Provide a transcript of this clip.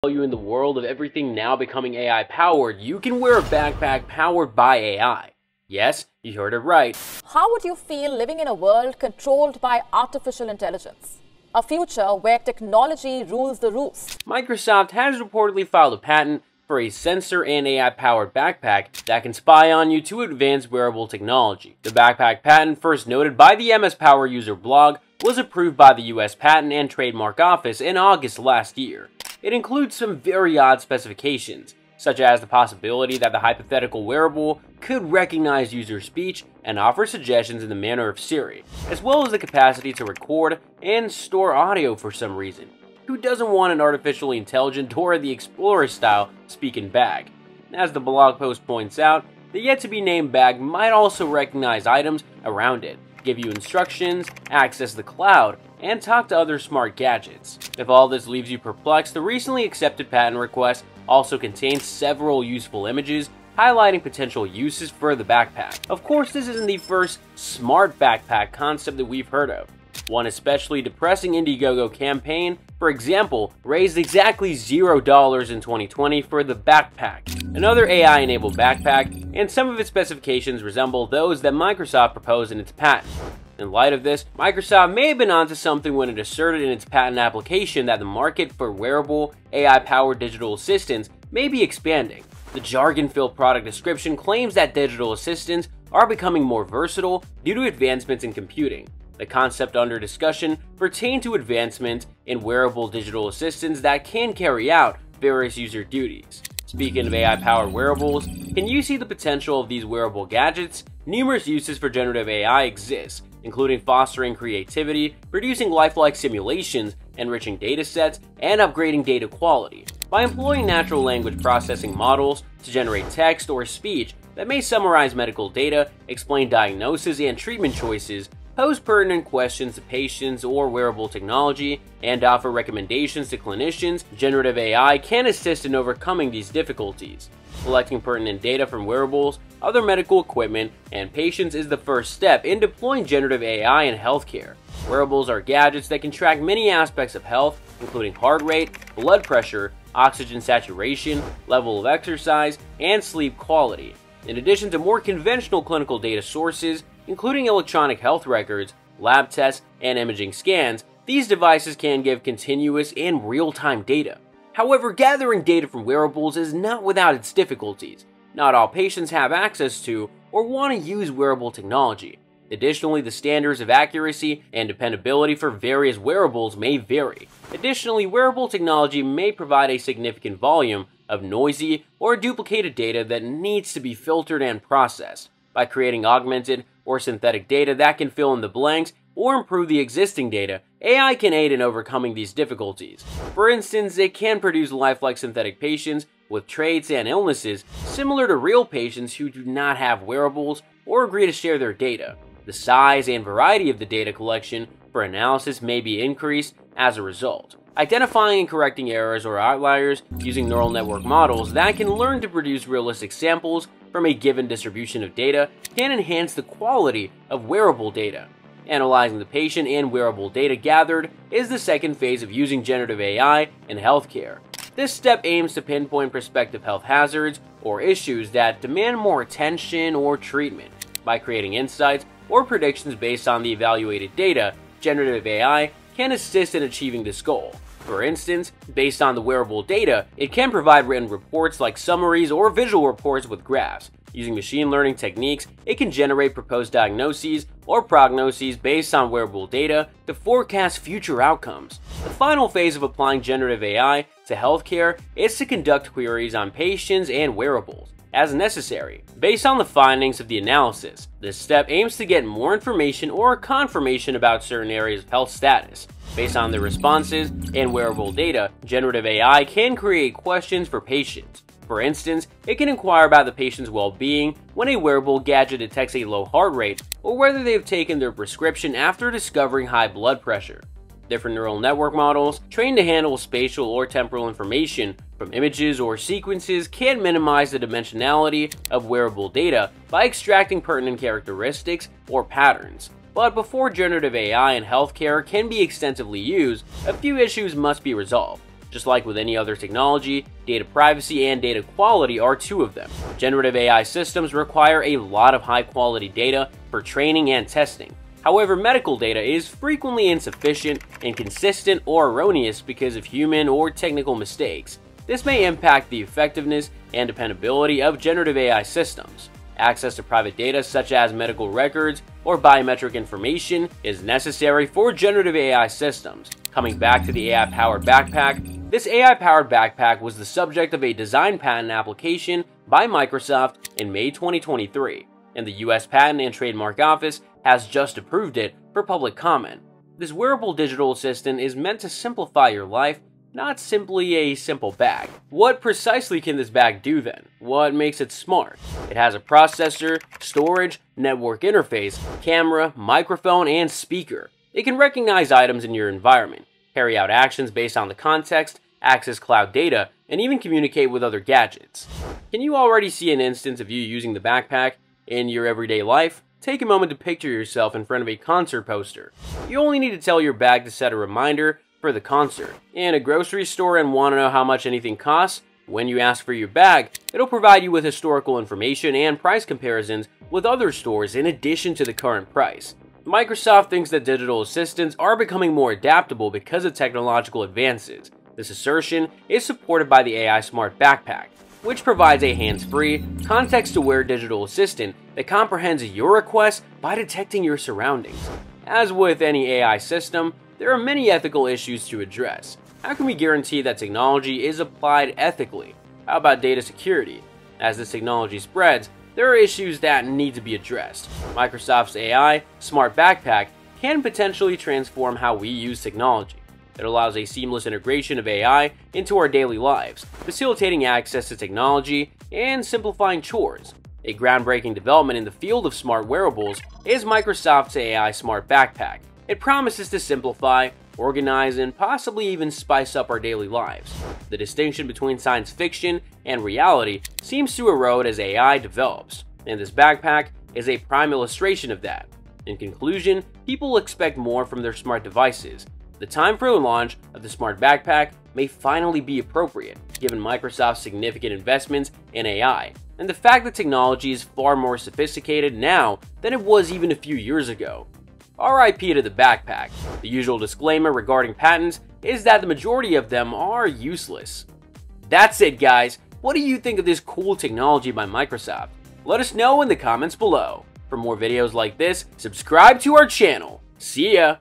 You in the world of everything now becoming AI powered, you can wear a backpack powered by AI. Yes, you heard it right. How would you feel living in a world controlled by artificial intelligence? A future where technology rules the roost. Microsoft has reportedly filed a patent for a sensor and AI-powered backpack that can spy on you to advance wearable technology. The backpack patent, first noted by the MS Power user blog, was approved by the US Patent and Trademark Office in August last year. It includes some very odd specifications, such as the possibility that the hypothetical wearable could recognize user speech and offer suggestions in the manner of Siri, as well as the capacity to record and store audio for some reason. Who doesn't want an artificially intelligent Dora the Explorer-style speaking bag? As the blog post points out, the yet-to-be-named bag might also recognize items around it, give you instructions, access the cloud, and talk to other smart gadgets. If all this leaves you perplexed, the recently accepted patent request also contains several useful images highlighting potential uses for the backpack. Of course, this isn't the first smart backpack concept that we've heard of. One especially depressing Indiegogo campaign, for example, raised exactly $0 in 2020 for the backpack. Another AI-enabled backpack, and some of its specifications resemble those that Microsoft proposed in its patent. In light of this, Microsoft may have been onto something when it asserted in its patent application that the market for wearable, AI-powered digital assistants may be expanding. The jargon-filled product description claims that digital assistants are becoming more versatile due to advancements in computing. The concept under discussion pertains to advancements in wearable digital assistants that can carry out various user duties. Speaking of AI-powered wearables, can you see the potential of these wearable gadgets? Numerous uses for generative AI exist, including fostering creativity, producing lifelike simulations, enriching datasets, and upgrading data quality. By employing natural language processing models to generate text or speech that may summarize medical data, explain diagnosis and treatment choices, pose pertinent questions to patients or wearable technology, and offer recommendations to clinicians, generative AI can assist in overcoming these difficulties. Collecting pertinent data from wearables, other medical equipment, and patients is the first step in deploying generative AI in healthcare. Wearables are gadgets that can track many aspects of health, including heart rate, blood pressure, oxygen saturation, level of exercise, and sleep quality. In addition to more conventional clinical data sources, including electronic health records, lab tests, and imaging scans, these devices can give continuous and real-time data. However, gathering data from wearables is not without its difficulties. Not all patients have access to or want to use wearable technology. Additionally, the standards of accuracy and dependability for various wearables may vary. Additionally, wearable technology may provide a significant volume of noisy or duplicated data that needs to be filtered and processed. By creating augmented or synthetic data that can fill in the blanks or improve the existing data, AI can aid in overcoming these difficulties. For instance, it can produce lifelike synthetic patients with traits and illnesses similar to real patients who do not have wearables or agree to share their data. The size and variety of the data collection for analysis may be increased as a result. Identifying and correcting errors or outliers using neural network models that can learn to produce realistic samples from a given distribution of data can enhance the quality of wearable data. Analyzing the patient and wearable data gathered is the second phase of using generative AI in healthcare. This step aims to pinpoint prospective health hazards or issues that demand more attention or treatment. By creating insights or predictions based on the evaluated data, generative AI can assist in achieving this goal. For instance, based on the wearable data, it can provide written reports like summaries or visual reports with graphs. Using machine learning techniques, it can generate proposed diagnoses or prognoses based on wearable data to forecast future outcomes. The final phase of applying generative AI to healthcare is to conduct queries on patients and wearables, as necessary, based on the findings of the analysis. This step aims to get more information or confirmation about certain areas of health status. Based on the responses and wearable data, generative AI can create questions for patients. For instance, it can inquire about the patient's well-being when a wearable gadget detects a low heart rate, or whether they have taken their prescription after discovering high blood pressure. Different neural network models, trained to handle spatial or temporal information from images or sequences, can minimize the dimensionality of wearable data by extracting pertinent characteristics or patterns. But before generative AI in healthcare can be extensively used, a few issues must be resolved. Just like with any other technology, data privacy and data quality are two of them. Generative AI systems require a lot of high-quality data for training and testing. However, medical data is frequently insufficient, inconsistent, or erroneous because of human or technical mistakes. This may impact the effectiveness and dependability of generative AI systems. Access to private data such as medical records or biometric information is necessary for generative AI systems. Coming back to the AI-powered backpack, this AI-powered backpack was the subject of a design patent application by Microsoft in May 2023, and the US Patent and Trademark Office has just approved it for public comment. This wearable digital assistant is meant to simplify your life, not simply a simple bag. What precisely can this bag do then? What makes it smart? It has a processor, storage, network interface, camera, microphone, and speaker. It can recognize items in your environment, carry out actions based on the context, access cloud data, and even communicate with other gadgets. Can you already see an instance of you using the backpack in your everyday life? Take a moment to picture yourself in front of a concert poster. You only need to tell your bag to set a reminder for the concert. In a grocery store and want to know how much anything costs? When you ask for your bag, it'll provide you with historical information and price comparisons with other stores in addition to the current price. Microsoft thinks that digital assistants are becoming more adaptable because of technological advances. This assertion is supported by the AI Smart Backpack, which provides a hands-free, context-aware digital assistant that comprehends your requests by detecting your surroundings. As with any AI system, there are many ethical issues to address. How can we guarantee that technology is applied ethically? How about data security? As this technology spreads, there are issues that need to be addressed. Microsoft's AI Smart Backpack can potentially transform how we use technology. It allows a seamless integration of AI into our daily lives, facilitating access to technology and simplifying chores. A groundbreaking development in the field of smart wearables is Microsoft's AI Smart Backpack. It promises to simplify, organize, and possibly even spice up our daily lives. The distinction between science fiction and reality seems to erode as AI develops, and this backpack is a prime illustration of that. In conclusion, people expect more from their smart devices. The time for the launch of the Smart Backpack may finally be appropriate, given Microsoft's significant investments in AI, and the fact that technology is far more sophisticated now than it was even a few years ago. RIP to the backpack. The usual disclaimer regarding patents is that the majority of them are useless. That's it, guys. What do you think of this cool technology by Microsoft? Let us know in the comments below. For more videos like this, subscribe to our channel. See ya!